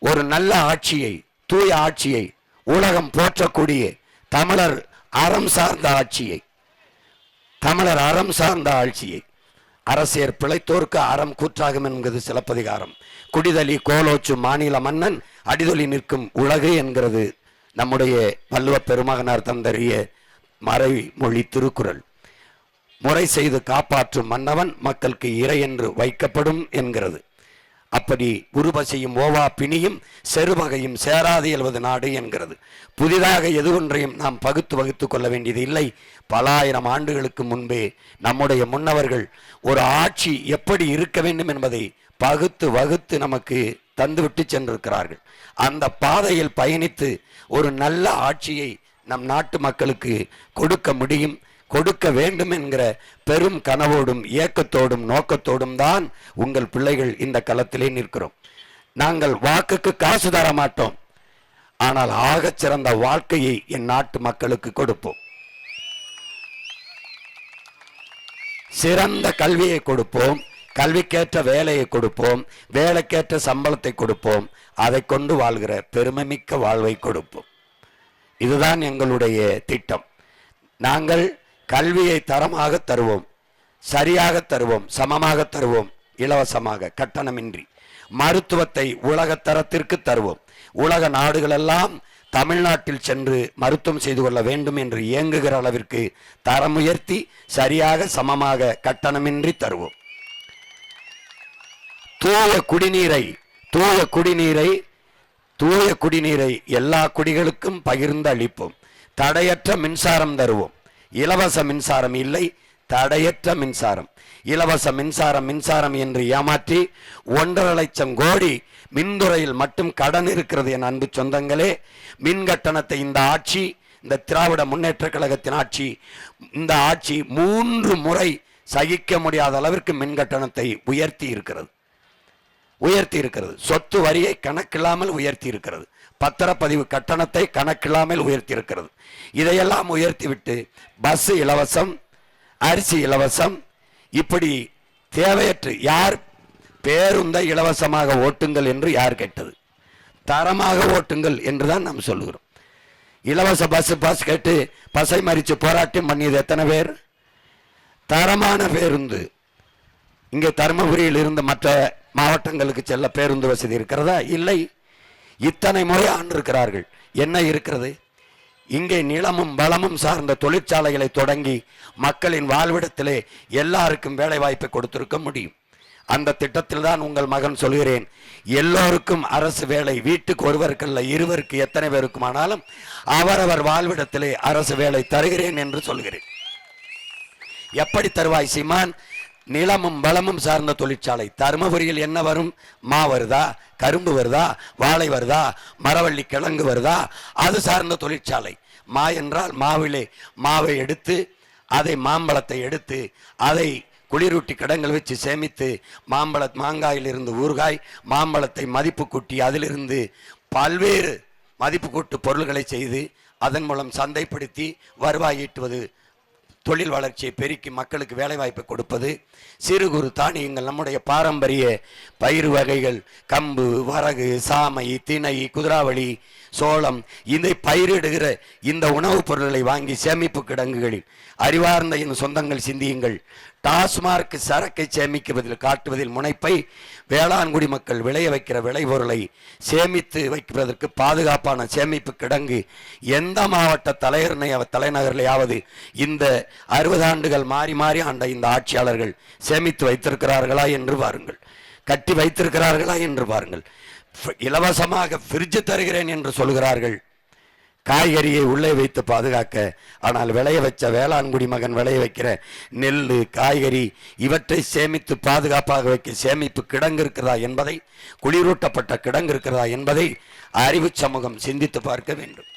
ஒரு நல்ல ஆட்சியை, தூய ஆட்சியை, உலகம் போற்றக்கூடிய தமிழர் அறம் சார்ந்த ஆட்சியை, தமிழர் அறம் சார்ந்த ஆட்சியை, அரசியர் பிழைத்தோர்க்கு அறம் கூற்றாகும் என்கிறது சிலப்பதிகாரம். குடிதலி கோலோச்சு மாநில மன்னன் அடிதொலி நிற்கும் உலகு என்கிறது நம்முடைய வள்ளுவ பெருமகனார் தந்தறிய மறைமொழி திருக்குறள். முறை செய்து காப்பாற்றும் மன்னவன் மக்களுக்கு இறை என்று வைக்கப்படும் என்கிறது. அப்படி உருபசையும் ஓவா பிணியும் செருவகையும் சேராது எழுவது நாடு என்கிறது. புதிதாக எது ஒன்றையும் நாம் வகுத்து கொள்ள வேண்டியது இல்லை. பல ஆயிரம் ஆண்டுகளுக்கு முன்பே நம்முடைய முன்னவர்கள் ஒரு ஆட்சி எப்படி இருக்க வேண்டும் என்பதை வகுத்து நமக்கு தந்துவிட்டு சென்றிருக்கிறார்கள். அந்த பாதையில் பயணித்து ஒரு நல்ல ஆட்சியை நம் நாட்டு மக்களுக்கு கொடுக்க முடியும், கொடுக்க வேண்டும் என்கிற பெரும் கனவோடும் இயக்கத்தோடும் நோக்கத்தோடும் தான் உங்கள் பிள்ளைகள் இந்த களத்திலே நிற்கிறோம். நாங்கள் வாக்குக்கு காசு தர மாட்டோம், ஆனால் ஆகச் சிறந்த வாழ்க்கையை என் நாட்டு மக்களுக்கு கொடுப்போம். சிறந்த கல்வியை கொடுப்போம், கல்விக்கேற்ற வேலையை கொடுப்போம், வேலைக்கேற்ற சம்பளத்தை கொடுப்போம், அதை கொண்டு வாழ்கிற பெருமைமிக்க வாழ்வை கொடுப்போம். இதுதான் எங்களுடைய திட்டம். நாங்கள் கல்வியை தரமாக தருவோம், சரியாக தருவோம், சமமாக தருவோம், இலவசமாக கட்டணமின்றி. மருத்துவத்தை உலக தரத்திற்கு தருவோம். உலக நாடுகளெல்லாம் தமிழ்நாட்டில் சென்று மருத்துவம் செய்து கொள்ள வேண்டும் என்று இயங்குகிற அளவிற்கு தரம் உயர்த்தி சரியாக சமமாக கட்டணமின்றி தருவோம். தூய குடிநீரை எல்லா குடிகளுக்கும் பகிர்ந்து அளிப்போம். தடையற்ற மின்சாரம் தருவோம். இலவச மின்சாரம் இல்லை, தடையற்ற மின்சாரம். இலவச மின்சாரம் என்று ஏமாற்றி 1.5 லட்சம் கோடி மின்துறையில் மட்டும் கடன் இருக்கிறது. என் அன்பு சொந்தங்களே, மின் கட்டணத்தை இந்த திராவிட முன்னேற்ற கழகத்தின் ஆட்சி, இந்த ஆட்சி 3 முறை சகிக்க முடியாத அளவிற்கு மின் கட்டணத்தை உயர்த்தி இருக்கிறது. சொத்து வரியை கணக்கில்லாமல் உயர்த்தி இருக்கிறது. பத்திரப்பதிவு கட்டணத்தை கணக்கில்லாமல் உயர்த்தி இருக்கிறது. இதையெல்லாம் உயர்த்திவிட்டு பஸ் இலவசம், அரிசி இலவசம், இப்படி தேவையற்று யார் பேருந்தை இலவசமாக ஓட்டுங்கள் என்று யார் கேட்டது? தரமாக ஓட்டுங்கள் என்றுதான் நாம் சொல்லுகிறோம். இலவச பஸ் கேட்டு பசை மறித்து போராட்டம் பண்ணியது எத்தனை பேர்? தரமான பேருந்து. இங்கே தருமபுரியில் இருந்து மற்ற மாவட்டங்களுக்கு செல்ல பேருந்து வசதி இருக்கிறதா? இல்லை. இத்தனை முறை ஆண்டிருக்கிறார்கள். என்ன இருக்கிறது? இங்கே நிலமும் வளமும் சார்ந்த தொழிற்சாலைகளை தொடங்கி மக்களின் வாழ்விடத்திலே எல்லாருக்கும் வேலை வாய்ப்பை கொடுத்திருக்க முடியும். அந்த திட்டத்தில் தான் உங்கள் மகன் சொல்கிறேன், எல்லோருக்கும் அரசு வேலை, வீட்டுக்கு ஒருவருக்கல்ல இருவருக்கு எத்தனை பேருக்குமானாலும் அவரவர் வாழ்விடத்திலே அரசு வேலை தருகிறேன் என்று சொல்கிறேன். எப்படி தருவாய் சீமான்? நிலமும் வளமும் சார்ந்த தொழிற்சாலை. தருமபுரியில் என்ன வரும்? மா வருதா, கரும்பு வருதா, வாழை வருதா, மரவள்ளி கிழங்கு வருதா? அது சார்ந்த தொழிற்சாலை. மா என்றால் மாவிலே மாவை எடுத்து, அதை மாம்பழத்தை எடுத்து, அதை குளிரூட்டி கிடங்கள் வச்சு சேமித்து, மாங்காயிலிருந்து ஊறுகாய், மாம்பழத்தை மதிப்பு கூட்டி அதிலிருந்து பல்வேறு மதிப்பு கூட்டு பொருள்களை செய்து அதன் மூலம் சந்தைப்படுத்தி வருவாய் ஈட்டுவது, தொழில் வளர்ச்சியை பெருக்கி மக்களுக்கு வேலை வாய்ப்பை கொடுப்பது. சிறு குறு தானியங்கள், நம்முடைய பாரம்பரிய பயிர் வகைகள், கம்பு, வரகு, சாமை, திணை, குதிராவளி, சோளம், இதை பயிரிடுகிற இந்த உணவுப் பொருட்களை வாங்கி சேமிப்பு கிடங்குகளில் அறிவார்ந்த என் சொந்தங்கள் சிந்தியுங்கள். டாஸ்மார்க் சரக்கை சேமிக்குவதில் காட்டுவதில் முனைப்பை வேளாண்குடி மக்கள் விளைய வைக்கிற விளைபொருளை சேமித்து வைப்பதற்கு பாதுகாப்பான சேமிப்பு கிடங்கு எந்த மாவட்ட தலைநகரிலேயாவது இந்த 60 ஆண்டுகள் மாறி ஆண்ட இந்த ஆட்சியாளர்கள் சேமித்து வைத்திருக்கிறார்களா என்று பாருங்கள். கட்டி வைத்திருக்கிறார்களா என்று பாருங்கள். இலவசமாக ஃப்ரிட்ஜ் தருகிறேன் என்று சொல்கிறார்கள், காய்கறியை உள்ளே வைத்து பாதுகாக்க. ஆனால் விளைய வச்ச வேளாண்குடி மகன் விளைய வைக்கிற நெல், காய்கறி இவற்றை சேமித்து பாதுகாப்பாக வைக்க சேமிப்பு கிடங்கு இருக்கிறதா என்பதை, குளிரூட்டப்பட்ட கிடங்கு இருக்கிறதா என்பதை அறிவு சமூகம் சிந்தித்து பார்க்க வேண்டும்.